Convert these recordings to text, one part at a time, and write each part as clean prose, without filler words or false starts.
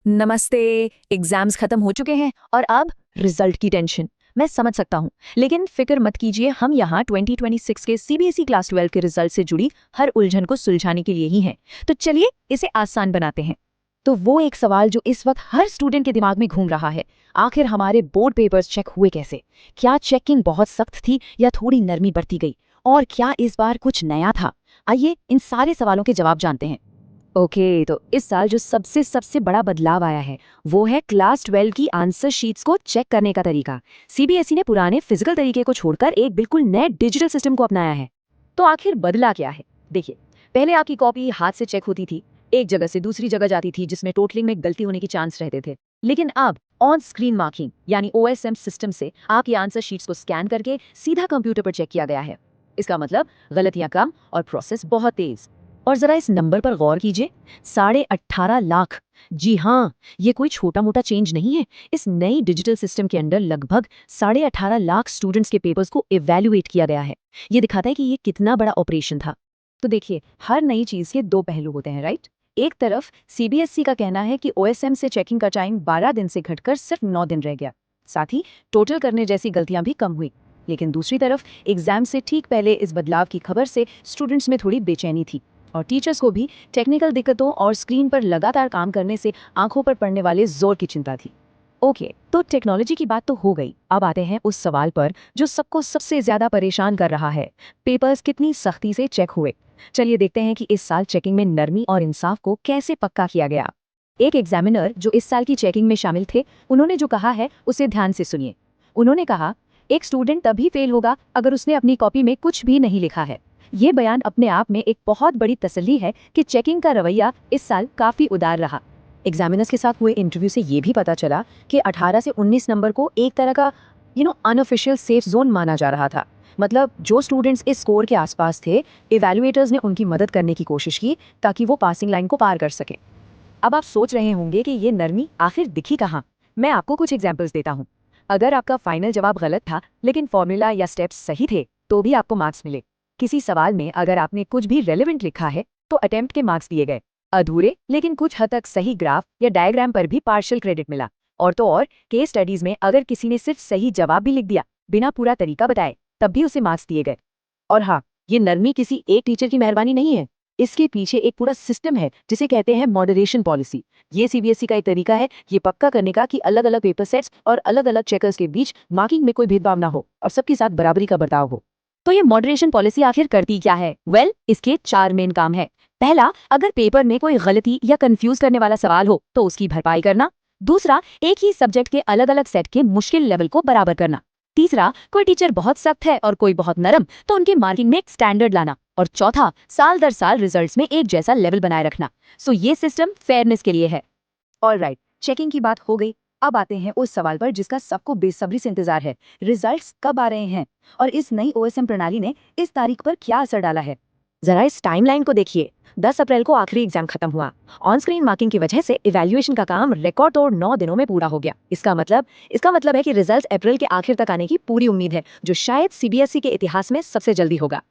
नमस्ते। एग्जाम्स खत्म हो चुके हैं और अब रिजल्ट की टेंशन। मैं समझ सकता हूँ, लेकिन फिक्र मत कीजिए, हम यहाँ 2026 के सीबीएसई क्लास 12 के रिजल्ट से जुड़ी हर उलझन को सुलझाने के लिए ही हैं। तो चलिए इसे आसान बनाते हैं। तो वो एक सवाल जो इस वक्त हर स्टूडेंट के दिमाग में घूम रहा है, आखिर हमारे बोर्ड पेपर्स चेक हुए कैसे? क्या चेकिंग बहुत सख्त थी या थोड़ी नरमी बरती गई? और क्या इस बार कुछ नया था? आइए इन सारे सवालों के जवाब जानते हैं। ओके, तो इस साल जो सबसे सबसे बड़ा बदलाव आया है वो है क्लास 12 की आंसर शीट्स को चेक करने का तरीका। सीबीएसई ने पुराने फिजिकल तरीके को छोड़कर एक बिल्कुल नए डिजिटल सिस्टम को अपनाया है। तो आखिर बदला क्या है? देखिए, पहले आपकी कॉपी हाथ से चेक होती थी, एक जगह से दूसरी जगह जाती थी, जिसमें टोटलिंग में गलती होने के चांस रहते थे। लेकिन अब ऑन स्क्रीन मार्किंग यानी ओएसएम सिस्टम से आपकी आंसर शीट्स को स्कैन करके सीधा कंप्यूटर पर चेक किया गया है। इसका मतलब गलतियां कम और प्रोसेस बहुत तेज। और जरा इस नंबर पर गौर कीजिए, 18.5 लाख। जी हाँ, ये कोई छोटा मोटा चेंज नहीं है। इस नई डिजिटल सिस्टम के अंडर लगभग 18.5 लाख स्टूडेंट्स के पेपर्स को इवैल्यूएट किया गया है। ये दिखाता है कि ये कितना बड़ा ऑपरेशन था। तो देखिए, हर नई चीज के दो पहलू होते हैं, राइट? एक तरफ सीबीएसई का कहना है कि ओएसएम से चेकिंग का टाइम 12 दिन से घटकर सिर्फ 9 दिन रह गया, साथ ही टोटल करने जैसी गलतियां भी कम हुई। लेकिन दूसरी तरफ एग्जाम से ठीक पहले इस बदलाव की खबर से स्टूडेंट्स में थोड़ी बेचैनी थी, और टीचर्स को भी टेक्निकल दिक्कतों और स्क्रीन पर लगातार काम करने से आंखों पर पड़ने वाले जोर की चिंता थी। ओके, तो टेक्नोलॉजी की बात तो हो गई। अब आते हैं उस सवाल पर जो सबको सबसे ज्यादा परेशान कर रहा है, पेपर्स कितनी सख्ती से चेक हुए। चलिए देखते हैं कि इस साल चेकिंग में नरमी और इंसाफ को कैसे पक्का किया गया। एक एग्जामिनर जो इस साल की चेकिंग में शामिल थे, उन्होंने जो कहा है उसे ध्यान से सुनिए। उन्होंने कहा, एक स्टूडेंट तभी फेल होगा अगर उसने अपनी कॉपी में कुछ भी नहीं लिखा है। ये बयान अपने आप में एक बहुत बड़ी तसल्ली है कि चेकिंग का रवैया इस साल काफी उदार रहा। एग्जामिनर्स के साथ हुए इंटरव्यू से ये भी पता चला कि 18 से 19 नंबर को एक तरह का अनऑफिशियल सेफ जोन माना जा रहा था। मतलब जो स्टूडेंट्स इस स्कोर के आसपास थे, इवैल्यूएटर्स ने उनकी मदद करने की कोशिश की ताकि वो पासिंग लाइन को पार कर सकें। अब आप सोच रहे होंगे कि ये नरमी आखिर दिखी कहाँ? मैं आपको कुछ एग्जाम्पल्स देता हूँ। अगर आपका फाइनल जवाब गलत था लेकिन फॉर्मूला या स्टेप्स सही थे, तो भी आपको मार्क्स मिले। किसी सवाल में अगर आपने कुछ भी रेलेवेंट लिखा है तो अटेम्प्ट के मार्क्स दिए गए। अधूरे लेकिन कुछ हद तक सही ग्राफ या डायग्राम पर भी पार्शियल क्रेडिट मिला। और तो और, केस स्टडीज में अगर किसी ने सिर्फ सही जवाब भी लिख दिया बिना पूरा तरीका बताए, तब भी उसे मार्क्स दिए गए। और हाँ, ये नरमी किसी एक टीचर की मेहरबानी नहीं है। इसके पीछे एक पूरा सिस्टम है जिसे कहते हैं मॉडरेशन पॉलिसी। ये सीबीएसई का एक तरीका है ये पक्का करने का कि अलग अलग पेपर सेट्स और अलग अलग चेकर्स के बीच मार्किंग में कोई भेदभाव ना हो और सबके साथ बराबरी का बर्ताव हो। तो ये मॉडरेशन पॉलिसी आखिर करती क्या है? इसके 4 मेन काम है। पहला, अगर पेपर में कोई गलती या कंफ्यूज करने वाला सवाल हो तो उसकी भरपाई करना। दूसरा, एक ही सब्जेक्ट के अलग अलग सेट के मुश्किल लेवल को बराबर करना। तीसरा, कोई टीचर बहुत सख्त है और कोई बहुत नरम, तो उनके मार्किंग में एक स्टैंडर्ड लाना। और चौथा, साल दर साल रिजल्ट्स में एक जैसा लेवल बनाए रखना। सो ये सिस्टम फेयरनेस के लिए है। ऑलराइट, चेकिंग की बात हो गई। अब आते हैं उस सवाल पर जिसका सबको बेसब्री से इंतजार है, रिजल्ट्स कब आ रहे हैं और इस नई ओएसएम प्रणाली ने इस तारीख पर क्या असर डाला है। जरा इस टाइमलाइन को देखिए। 10 अप्रैल को आखिरी एग्जाम खत्म हुआ। ऑन स्क्रीन मार्किंग की वजह से इवैल्यूएशन का काम रिकॉर्ड तोड़ 9 दिनों में पूरा हो गया। इसका मतलब है कि रिजल्ट अप्रैल के आखिर तक आने की पूरी उम्मीद है, जो शायद सीबीएसई के इतिहास में सबसे जल्दी होगा।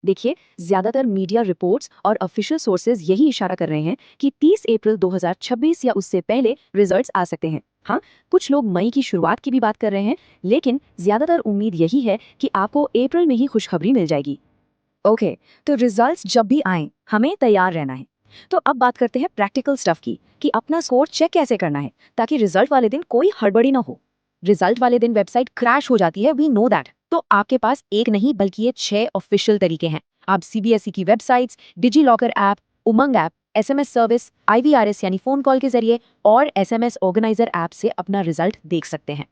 देखिए, ज्यादातर मीडिया रिपोर्ट्स और ऑफिशियल सोर्सेज यही इशारा कर रहे हैं कि 30 अप्रैल 2026 या उससे पहले रिजल्ट्स आ सकते हैं। हाँ, कुछ लोग मई की शुरुआत की भी बात कर रहे हैं, लेकिन ज्यादातर उम्मीद यही है कि आपको अप्रैल में ही खुशखबरी मिल जाएगी। ओके, तो रिजल्ट्स जब भी आएं, हमें तैयार रहना है। तो अब बात करते हैं प्रैक्टिकल स्टफ की, कि अपना स्कोर चेक कैसे करना है ताकि रिजल्ट वाले दिन कोई हड़बड़ी ना हो। रिजल्ट वाले दिन वेबसाइट क्रैश हो जाती है, वी नो दैट। तो आपके पास एक नहीं बल्कि ये 6 ऑफिशियल तरीके हैं। आप सीबीएसई की वेबसाइट्स, डिजी लॉकर ऐप, उमंग ऐप, एसएमएस सर्विस, आईवीआरएस यानी फोन कॉल के जरिए और एसएमएस ऑर्गेनाइजर ऐप से अपना रिजल्ट देख सकते हैं।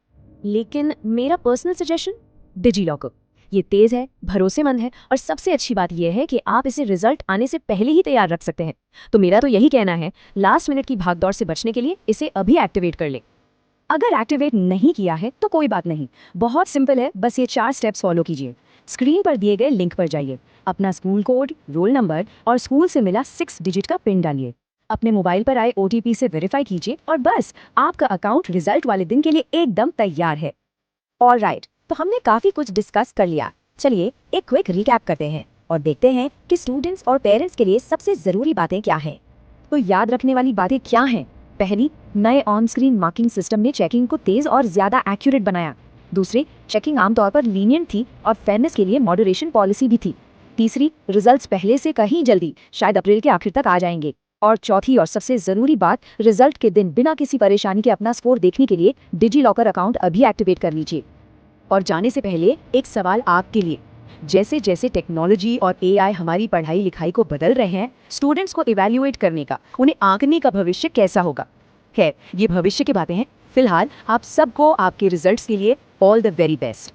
लेकिन मेरा पर्सनल सजेशन, डिजी लॉकर। ये तेज है, भरोसेमंद है और सबसे अच्छी बात यह है कि आप इसे रिजल्ट आने से पहले ही तैयार रख सकते हैं। तो मेरा तो यही कहना है, लास्ट मिनट की भागदौड़ से बचने के लिए इसे अभी एक्टिवेट कर ले। अगर एक्टिवेट नहीं किया है तो कोई बात नहीं, बहुत सिंपल है, बस ये 4 स्टेप्स फॉलो कीजिए। स्क्रीन पर दिए गए लिंक पर जाइए, अपना स्कूल कोड, रोल नंबर और स्कूल से मिला 6 डिजिट का पिन डालिए। अपने मोबाइल पर आए ओटीपी से वेरीफाई कीजिए और बस आपका अकाउंट रिजल्ट वाले दिन के लिए एकदम तैयार है। ऑलराइट, तो हमने काफी कुछ डिस्कस कर लिया। चलिए एक क्विक रिकैप करते हैं और देखते हैं कि स्टूडेंट्स और पेरेंट्स के लिए सबसे जरूरी बातें क्या हैं। तो याद रखने वाली बातें क्या हैं? पहली, नए ऑन स्क्रीन मार्किंग सिस्टम ने चेकिंग को तेज और ज्यादा एक्यूरेट बनाया। दूसरी, चेकिंग आमतौर पर लीनियंट थी और फेयरनेस के लिए मॉडरेशन पॉलिसी भी थी। तीसरी, रिजल्ट्स पहले से कहीं जल्दी, शायद अप्रैल के आखिर तक आ जाएंगे। और चौथी और सबसे जरूरी बात, रिजल्ट के दिन बिना किसी परेशानी के अपना स्कोर देखने के लिए डिजी लॉकर अकाउंट अभी एक्टिवेट कर लीजिए। और जाने से पहले एक सवाल आपके लिए। जैसे जैसे टेक्नोलॉजी और एआई हमारी पढ़ाई लिखाई को बदल रहे हैं, स्टूडेंट्स को इवैल्यूएट करने का, उन्हें आंकने का भविष्य कैसा होगा? खैर, ये भविष्य की बातें हैं। फिलहाल आप सबको आपके रिजल्ट्स के लिए ऑल द वेरी बेस्ट।